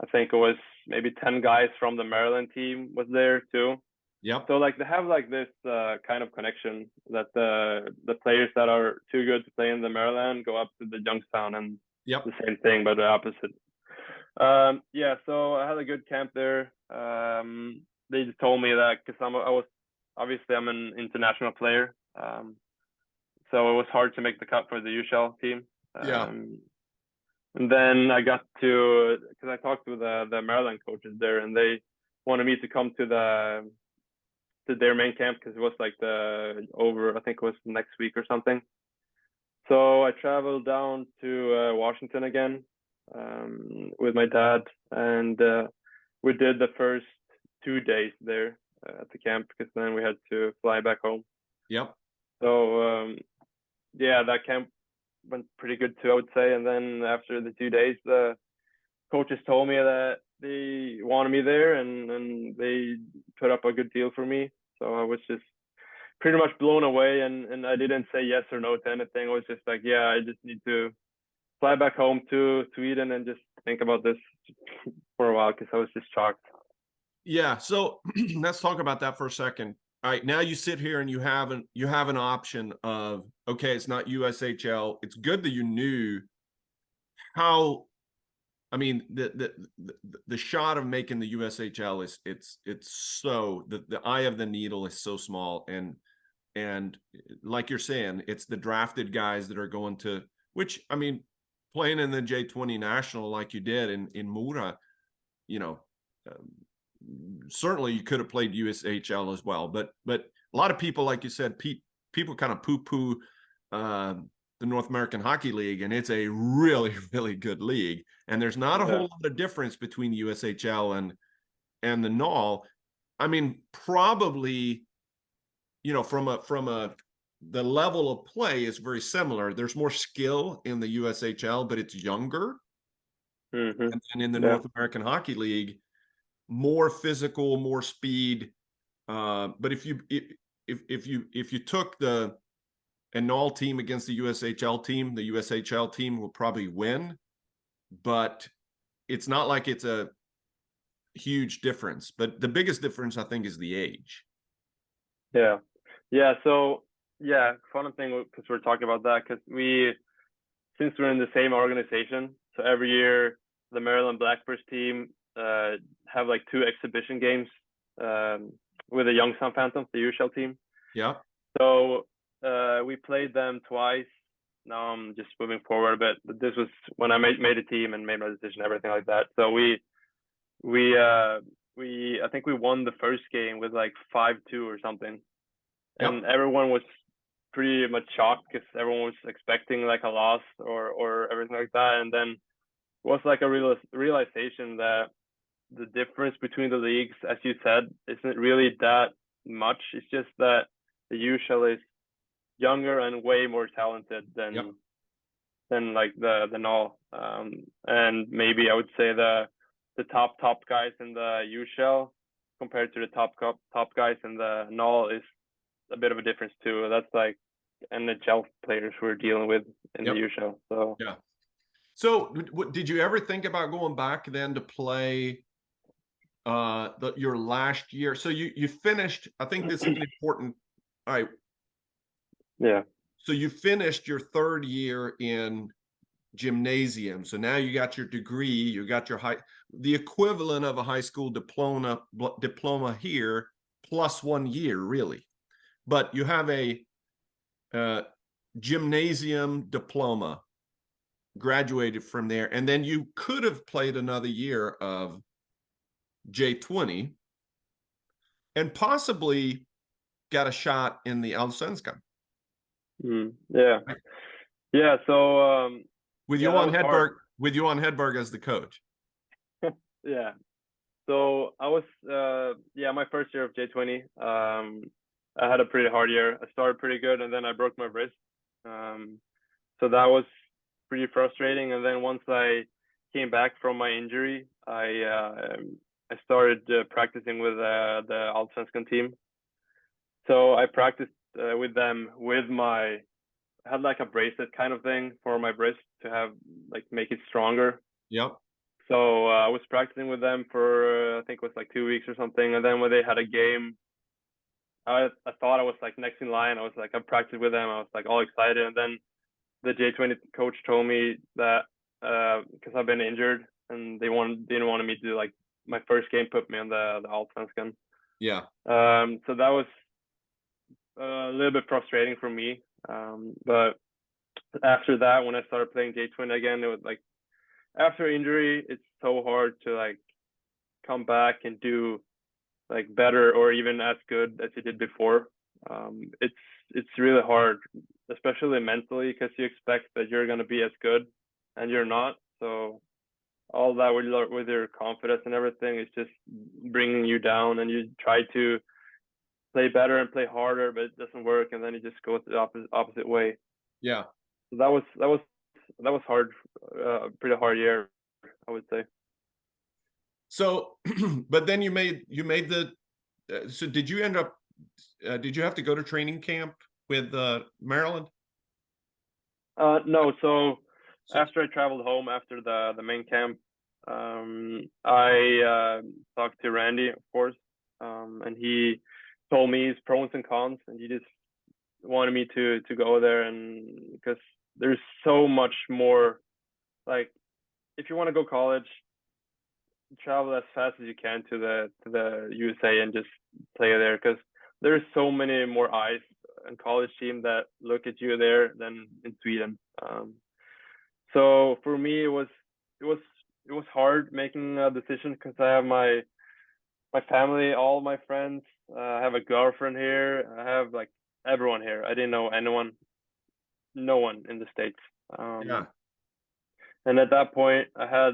I think it was maybe 10 guys from the Maryland team was there too. Yep. So like they have like this kind of connection that the players that are too good to play in the Maryland go up to the Youngstown, and the same thing but the opposite. Yeah, so I had a good camp there. They just told me that because I'm an international player, so it was hard to make the cut for the USHL team. And then I got to because I talked to the Maryland coaches there, and they wanted me to come to their main camp because it was like I think it was next week or something. So I traveled down to Washington again with my dad, and we did the first 2 days there at the camp because then we had to fly back home. Yep. So yeah, that camp went pretty good too, I would say. And then after the 2 days, the coaches told me that they wanted me there, and they put up a good deal for me. So I was just pretty much blown away, and I didn't say yes or no to anything. I was just like, yeah, I just need to fly back home to Sweden and just think about this for a while because I was just shocked. Yeah, so let's talk about that for a second. All right, now you sit here and you have an option of, okay, it's not USHL. It's good that you knew how. I mean, the shot of making the USHL is it's so the eye of the needle is so small, and like you're saying, it's the drafted guys that are going to, which I mean, playing in the J20 National like you did in Mora, certainly you could have played USHL as well, but a lot of people, like you said, people kind of poo-poo the North American Hockey League, and it's a really, really good league. And there's not a whole lot of difference between USHL and the NAHL. I mean, probably, from the level of play is very similar. There's more skill in the USHL, but it's younger. Mm-hmm. And in the North American Hockey League, more physical, more speed. But if you took the NAHL team against the USHL team will probably win, but it's not like it's a huge difference. But the biggest difference, I think, is the age. Yeah. So fun thing because we're talking about that because since we're in the same organization, so every year the Maryland Black Bears team have like 2 exhibition games with the Youngstown Phantoms, the USHL team. Yeah. So we played them twice. Now I'm just moving forward a bit, but this was when I made a team and made my decision, everything like that. So we I think we won the first game with like 5-2 or something. Yep. and everyone was pretty much shocked because everyone was expecting like a loss or everything like that, and then it was like a realization that the difference between the leagues, as you said, isn't really that much. It's just that the USL is younger and way more talented Yep. than like the NAHL. And maybe I would say the top guys in the USL compared to the top guys in the NAHL is a bit of a difference too. That's like NHL players we're dealing with in Yep. the USL. So Yeah. So did you ever think about going back then to play your last year? So you finished, I think this is an important, all right. yeah. So you finished your third year in Gymnasium. So now you got your degree, you got your the equivalent of a high school diploma here, plus 1 year, really. But you have a Gymnasium diploma, graduated from there, and then you could have played another year of J20 and possibly got a shot in the Allsvenskan. Yeah. Right? Yeah. So With yeah, you that on was hard. Hedberg as the coach. Yeah. So I was yeah, my first year of J20. I had a pretty hard year. I started pretty good and then I broke my wrist. So that was pretty frustrating. And then once I came back from my injury, I started practicing with the Allsvenskan team. So I practiced with them with I had like a bracelet kind of thing for my wrist to have like make it stronger. Yep. So I was practicing with them for I think it was like 2 weeks or something. And then when they had a game, I thought I was like next in line. I was like I practiced with them. I was like all excited. And then the J20 coach told me that because I've been injured and didn't want me to do like my first game put me on the Allsvenskan. Yeah. So that was a little bit frustrating for me. But after that, when I started playing J20 again, it was like after injury, it's so hard to like come back and do like better or even as good as you did before. It's really hard, especially mentally, because you expect that you're gonna be as good, and you're not. So all that with your confidence and everything is just bringing you down, and you try to play better and play harder, but it doesn't work, and then you just go the opposite way. Yeah. So that was hard, pretty hard year, I would say. So, but then you made the. So did you end up? Did you have to go to training camp with Maryland? No. So So, after I traveled home after the main camp, I talked to Randy, of course, and he told me his pros and cons, and he just wanted me to go there, and because there's so much more. Like, if you want to go college, travel as fast as you can to the USA and just play there, because there's so many more eyes and college team that look at you there than in Sweden. So for me, it was it was hard making a decision because I have my family, all my friends. I have a girlfriend here. I have like everyone here. I didn't know anyone, no one in the States. yeah. And at that point, I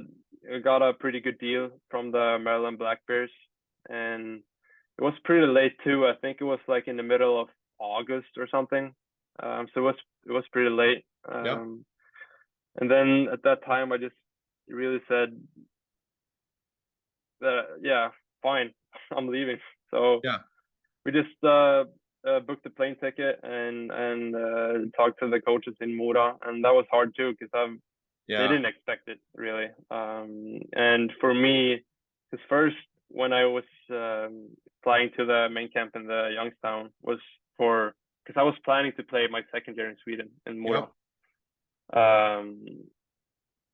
got a pretty good deal from the Maryland Black Bears, and it was pretty late too. I think it was like in the middle of August or something. So it was pretty late. Yep. And then at that time, I just really said that yeah, fine, I'm leaving. So Yeah. we just booked the plane ticket and talked to the coaches in Mora, and that was hard too because they Yeah. didn't expect it really. And for me, because first when I was flying to the main camp in the Youngstown was for because I was planning to play my second year in Sweden in Mora. Yep.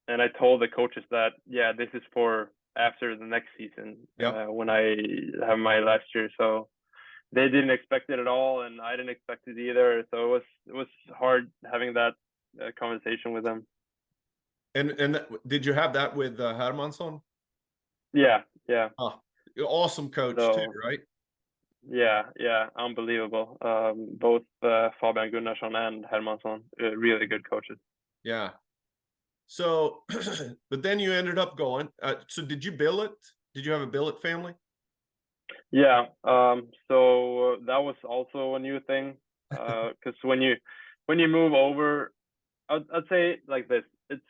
And I told the coaches that yeah, this is for after the next season Yep. when I have my last year. So they didn't expect it at all, and I didn't expect it either. So it was hard having that conversation with them. And did you have that with Hermansson? Yeah, yeah. Oh, awesome coach too, So right? Yeah, unbelievable. Both Fabian Gunnarsson and Hermansson, really good coaches. Yeah. So, but then you ended up going. So did you billet? Did you have a billet family? Yeah. So that was also a new thing. Because when you move over, I'd say like this. It's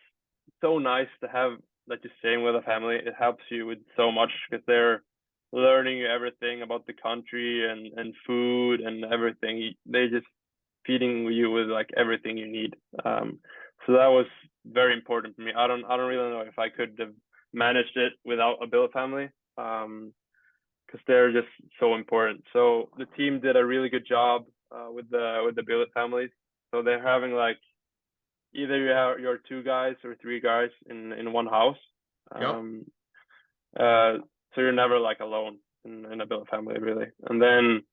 so nice to have like you're staying with a family. It helps you with so much because they're learning everything about the country and food and everything. They just feeding you with like everything you need. So that was very important for me. I don't really know if I could have managed it without a billet family. Because they're just so important. So the team did a really good job with the billet families. So they're having like either you have your two guys or three guys in one house. Yep. So you're never like alone in a billet family really. And then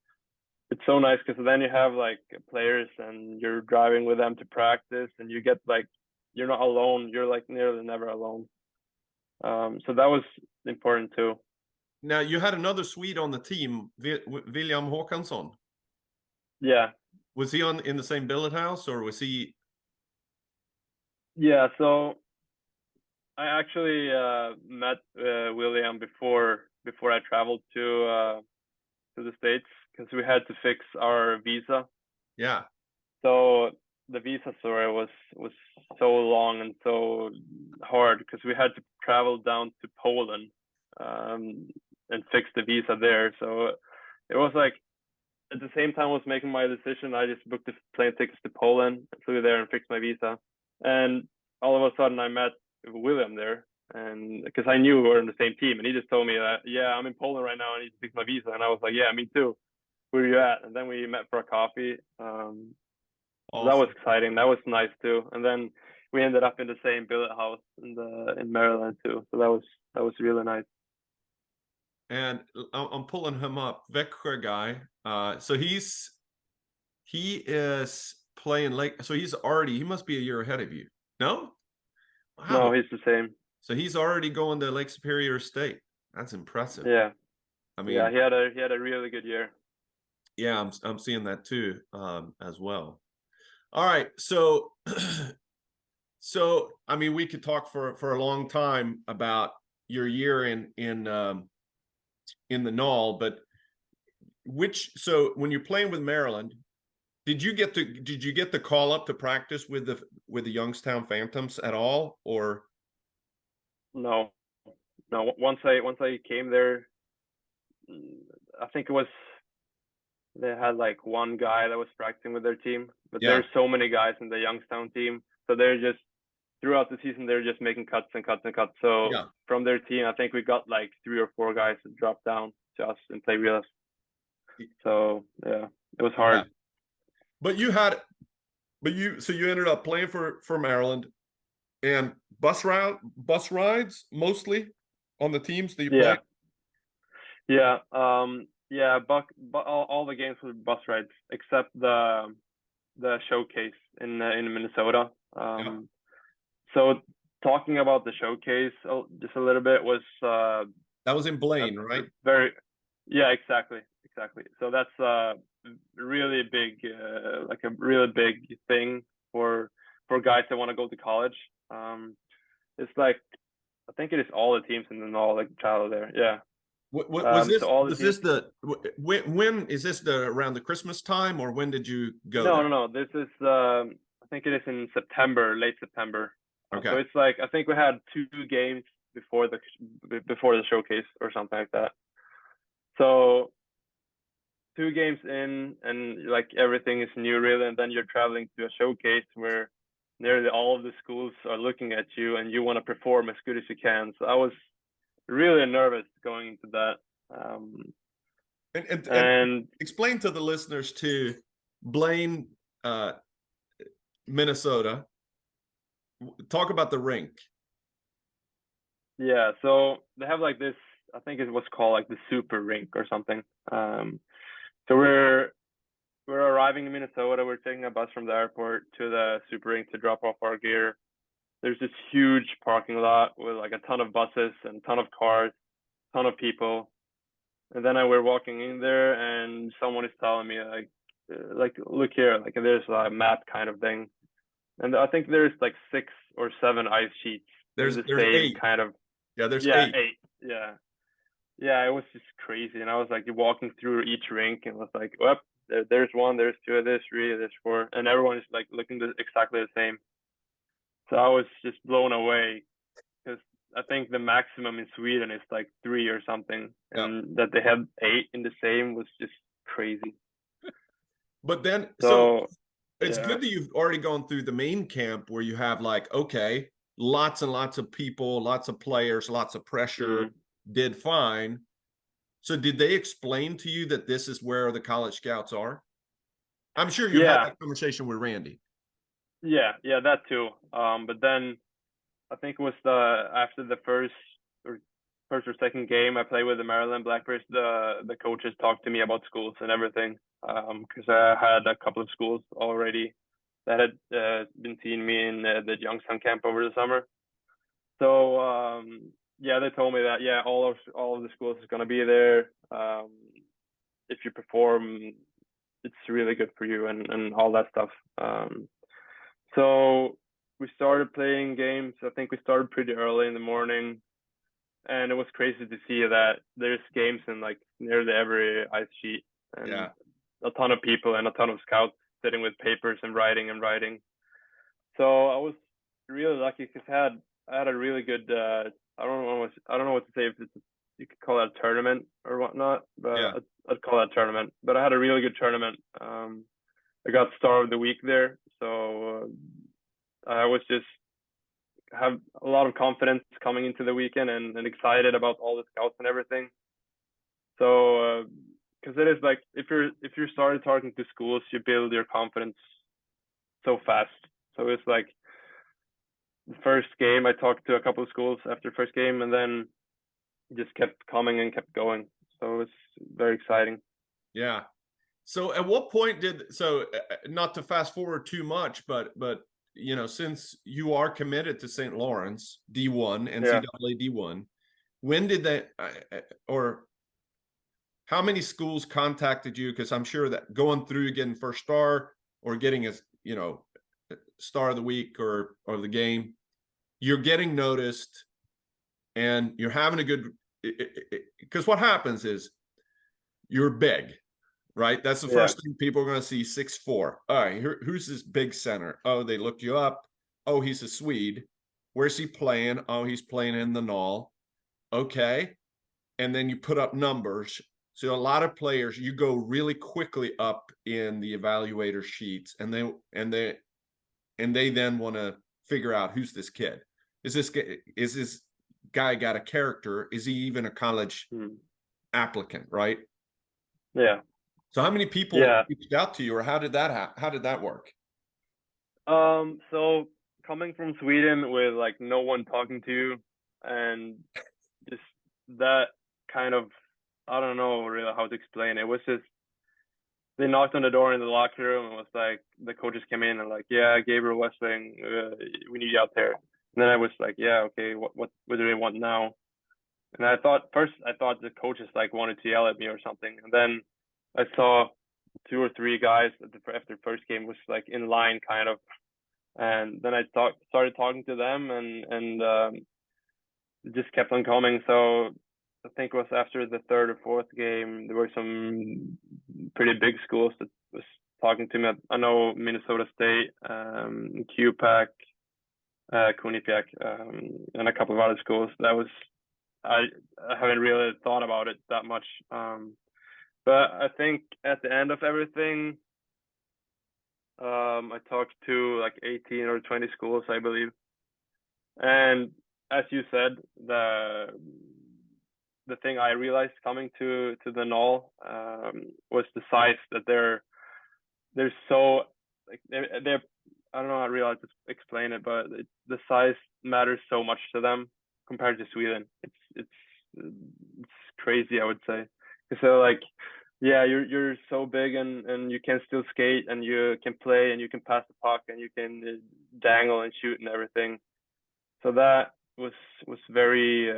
it's so nice because then you have like players and you're driving with them to practice and you get like you're not alone. You're like nearly never alone. So that was important too. Now you had another Swede on the team, William Håkansson. Yeah. Was he on in the same billet house, or was he? Yeah. So I actually met William before I traveled to the States because we had to fix our visa. Yeah. So the visa story was so long and so hard because we had to travel down to Poland and fix the visa there. So it was like at the same time I was making my decision, I just booked the plane tickets to Poland, flew there and fixed my visa. And all of a sudden I met William there. And because I knew we were in the same team, and he just told me that, yeah, I'm in Poland right now. I need to fix my visa. And I was like, yeah, me too. Where are you at? And then we met for a coffee. So that was Awesome. exciting. That was nice too. And then we ended up in the same billet house in Maryland too. So that was really nice. And I'm pulling him up, Växjö guy. So he is playing like, so he must be a year ahead of you. No? No, Wow. he's the same. So he's already going to Lake Superior State. That's impressive. Yeah, I yeah. mean, He had a really good year. yeah, I'm seeing that too, as well. All right, so so I mean, we could talk for a long time about your year in the NAHL, but so when you're playing with Maryland, did you get the call up to practice with the Youngstown Phantoms at all, or? No, no. Once I came there, I think it was they had like one guy that was practicing with their team, but Yeah, there's so many guys in the Youngstown team, so they're just throughout the season they're just making cuts and cuts and cuts. So yeah. from their team, I think we got like three or four guys to drop down to us and play with us. So yeah, it was Yeah. hard. But you ended up playing for Maryland, and bus rides mostly on the teams that you Yeah, played. yeah, yeah. But all the games were bus rides except the showcase in Minnesota. Yeah, So talking about the showcase just a little bit was that was in a Blaine, right? very yeah, exactly. So that's really big like a really big thing for guys that want to go to college. It's like I think it is all the teams in the NAHL like travel there. Yeah. What was this? So all the Was teams. this the when is this the around the Christmas time, or when did you go No, there? no, no. This is I think it is in September, late September. So Okay. it's like I think we had two games before the showcase or something like that. So two games in and like everything is new really, and then you're traveling to a showcase where nearly all of the schools are looking at you and you want to perform as good as you can. So I was really nervous going into that. And And explain to the listeners too, Blaine, uh, Minnesota. Talk about the rink. yeah, so they have like this, I think it was called like the super rink or something. So we're arriving in Minnesota. We're taking a bus from the airport to the super rink to drop off our gear. There's this huge parking lot with like a ton of buses and a ton of cars, ton of people. And then I were walking in there, and someone is telling me like look here, like there's a map kind of thing, and I think there's like 6 or 7 ice sheets in the There's same 8. kind of. Yeah, there's Yeah, 8. 8. Yeah, yeah, it was just crazy, and I was like walking through each rink, and was like, well, there's 1, there's 2, there's 3, there's 4, and everyone is like looking exactly the same. So I was just blown away because I think the maximum in Sweden is like 3 or something, Yeah. and that they had 8 in the same was just crazy. But then, so So it's yeah, good that you've already gone through the main camp where you have like, okay, lots and lots of people, lots of players, lots of pressure, did fine. So did they explain to you that this is where the college scouts are? I'm sure you had yeah, that conversation with Randy. yeah, that too. But then I think it was the after the or first or second game I played with the Maryland Blackbirds, the coaches talked to me about schools and everything. Because I had a couple of schools already that had been seeing me in the Youngstown camp over the summer. So yeah, they told me that yeah, all of the schools is gonna be there. If you perform, it's really good for you and all that stuff. So we started playing games. I think we started pretty early in the morning, and it was crazy to see that there's games in like nearly every ice sheet, and Yeah. a ton of people and a ton of scouts sitting with papers and writing and writing. So I was really lucky because I had a really good I don't know what to say if it's you could call it a tournament or whatnot, but Yeah. I'd call it a tournament. But I had a really good tournament. I got star of the week there, so I was just have a lot of confidence coming into the weekend and excited about all the scouts and everything. So because it is like if you're started talking to schools, you build your confidence so fast. So it's like the first game I talked to a couple of schools after the first game, and then just kept coming and kept going. So it's very exciting. Yeah. So at what point not to fast forward too much, but you know, since you are committed to St. Lawrence D1, Yeah. NCAA D1, when did they or how many schools contacted you? Because I'm sure that going through getting first star or getting a, you know, star of the week or the game, you're getting noticed and you're having a good, because what happens is you're big, right? That's the Yeah. first thing people are going to see. 6'4". All right, who's this big center? Oh, they look you up. Oh, he's a Swede. Where's he playing? Oh, he's playing in the NAHL. Okay. And then you put up numbers. So a lot of players, you go really quickly up in the evaluator sheets, and they then want to figure out who's this kid. Is this guy got a character? Is he even a college applicant? Right. Yeah. So how many people Yeah. reached out to you, or how did that how did that work? So coming from Sweden with like no one talking to you, and just that kind of, I don't know really how to explain it. It was just they knocked on the door in the locker room and was like the coaches came in and like, yeah, Gabriel Westling, we need you out there. And then I was like, yeah, okay, what do they want now? And I thought the coaches like wanted to yell at me or something, and then I saw 2 or 3 guys after the first game was like in line kind of, and then I started talking to them, and it just kept on coming. So I think it was after the third or fourth game there were some pretty big schools that was talking to me. I know Minnesota State, QPAC, Quinnipiac, and a couple of other schools. That was I I haven't really thought about it that much. But I think at the end of everything, I talked to like 18 or 20 schools, I believe. And as you said, the thing I realized coming to the NAHL was the size that they're so like they're I don't know how real to explain it, but the size matters so much to them compared to Sweden. It's crazy, I would say. So like, yeah, you're so big and you can still skate and you can play and you can pass the puck and you can dangle and shoot and everything. So that was very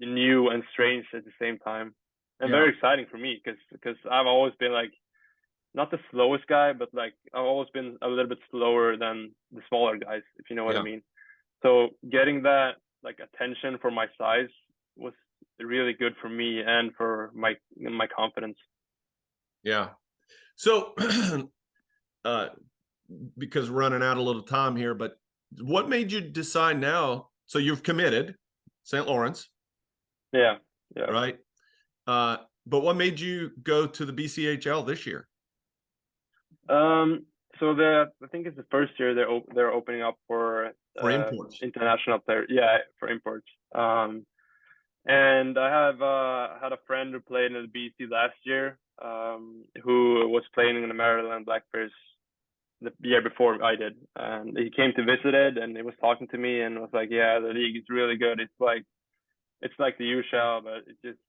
new and strange at the same time, and Yeah. very exciting for me because I've always been like not the slowest guy, but like I've always been a little bit slower than the smaller guys, if you know what I Yeah. mean. So getting that like attention for my size was really good for me and for my confidence. Yeah. So, because we're running out a little time here, but what made you decide now? So you've committed St. Lawrence, Yeah, yeah. right? But what made you go to the BCHL this year? So I think it's the first year they're opening up for Imports. international players. Yeah, for imports. And I have had a friend who played in the BC last year, who was playing in the Maryland Black Bears the year before I did, and he came to visit it, and he was talking to me and was like, "Yeah, the league is really good. It's like the USHL, but it's just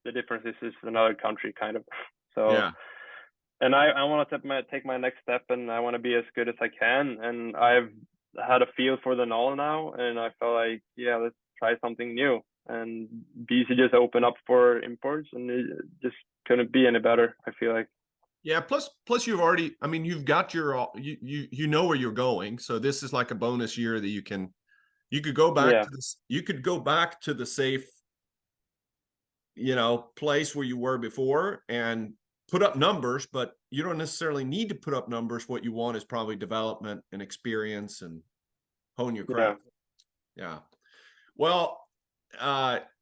the difference is it's another country kind of." So, Yeah. and I want to take my next step, and I want to be as good as I can, and I've had a feel for the NAHL now, and I felt like, yeah, let's try something new. And BC just opened up for imports, and it just couldn't be any better, I feel like. Yeah. Plus you've already, I mean, you've got your, you know where you're going. So this is like a bonus year that you could go back Yeah, to this, you could go back to the safe, place where you were before and put up numbers, but you don't necessarily need to put up numbers. What you want is probably development and experience and hone your yeah. craft. Yeah. Well,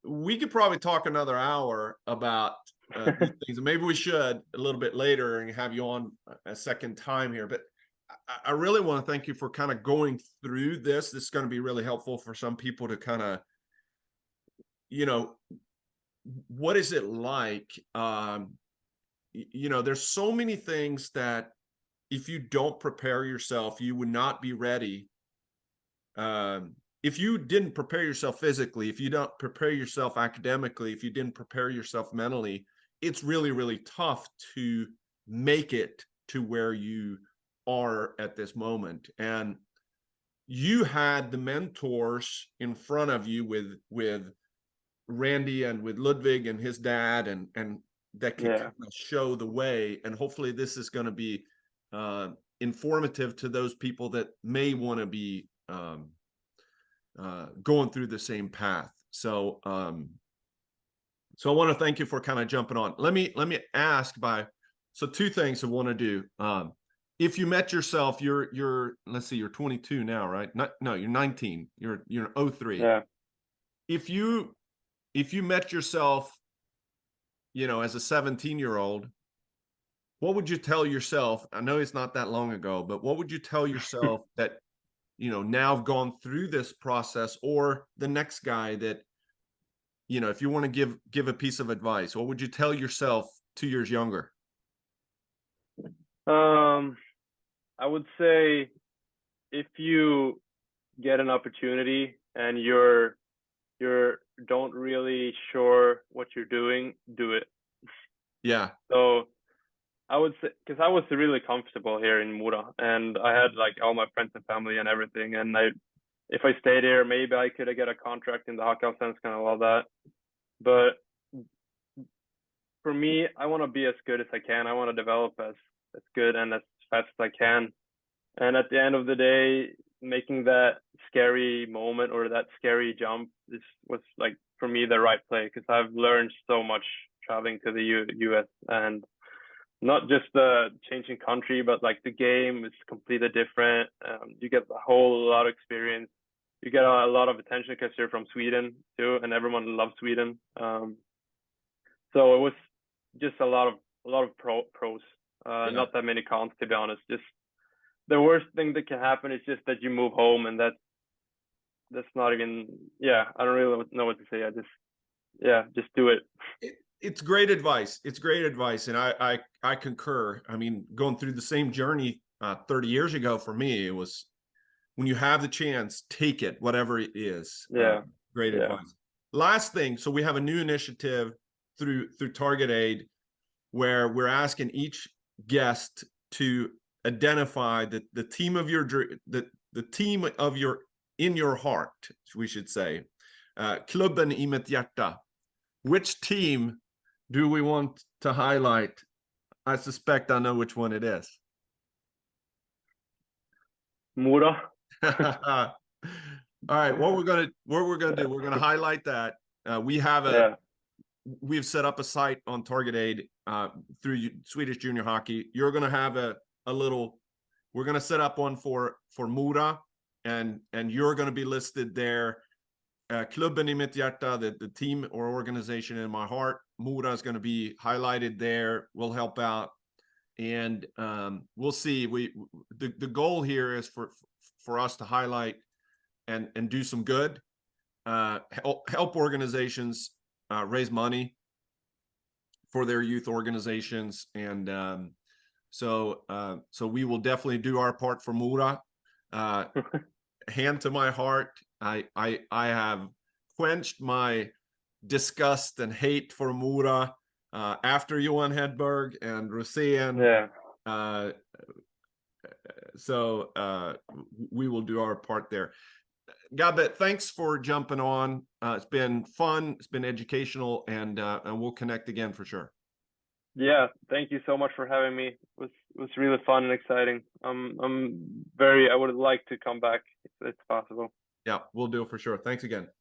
we could probably talk another hour about these things, and maybe we should a little bit later and have you on a second time here. But I really want to thank you for kind of going through this. This is going to be really helpful for some people to kind of, what is it like? There's so many things that if you don't prepare yourself, you would not be ready. If you didn't prepare yourself physically, if you don't prepare yourself academically, if you didn't prepare yourself mentally, it's really, really tough to make it to where you are at this moment. And you had the mentors in front of you with Randy and with Ludvig and his dad, and that could kind of show the way. And hopefully this is going to be informative to those people that may want to be going through the same path. So so I want to thank you for kind of jumping on. Let me ask so two things I want to do. If you met yourself, you're let's see, you're 22 now, right? No, you're 19. You're 03. Yeah. If you met yourself, as a 17-year-old, what would you tell yourself? I know it's not that long ago, but what would you tell yourself that, now I've gone through this process, or the next guy that, if you want to give a piece of advice, what would you tell yourself 2 years younger? I would say if you get an opportunity and you're don't really sure what you're doing, do it. Yeah. So I would say, because I was really comfortable here in Mora, and I had like all my friends and family and everything, and if I stayed here, maybe I could get a contract in the Hockeyallsvenskan and all that. But for me, I want to be as good as I can. I want to develop as good and as fast as I can. And at the end of the day, making that scary moment or that scary jump was like for me the right play, because I've learned so much traveling to the US, and not just the changing country, but like the game is completely different. You get a whole lot of experience. You get a lot of attention because you're from Sweden too, and everyone loves Sweden. So it was just a lot of pros, not that many cons, to be honest. Just the worst thing that can happen is just that you move home, and that's not even. Yeah, I don't really know what to say. Just do it. It's great advice. It's great advice, and I concur. I mean, going through the same journey 30 years ago for me, it was when you have the chance, take it, whatever it is. Yeah. Great advice. Last thing, so we have a new initiative through Target Aid where we're asking each guest to identify the team of your the team of your in your heart, we should say. Klubben i mitt hjärta. Which team do we want to highlight? I suspect I know which one it is. Mora. All right, what we're gonna do, we're gonna highlight that. We've set up a site on Target Aid through Swedish Junior Hockey. You're gonna have a little. We're gonna set up one for Mora, and you're gonna be listed there. Klubben i mitt hjärta, the team or organization in my heart. Mora is going to be highlighted there. We'll help out, and we'll see. The goal here is for us to highlight and do some good, help organizations raise money for their youth organizations, and so we will definitely do our part for Mora. Hand to my heart, I have quenched my disgust and hate for Mora after Johan Hedberg and Rosén. Yeah. So we will do our part there. Gabbe, thanks for jumping on. It's been fun. It's been educational, and we'll connect again for sure. Yeah, thank you so much for having me. It was really fun and exciting. I would like to come back if it's possible. Yeah, we'll do it for sure. Thanks again.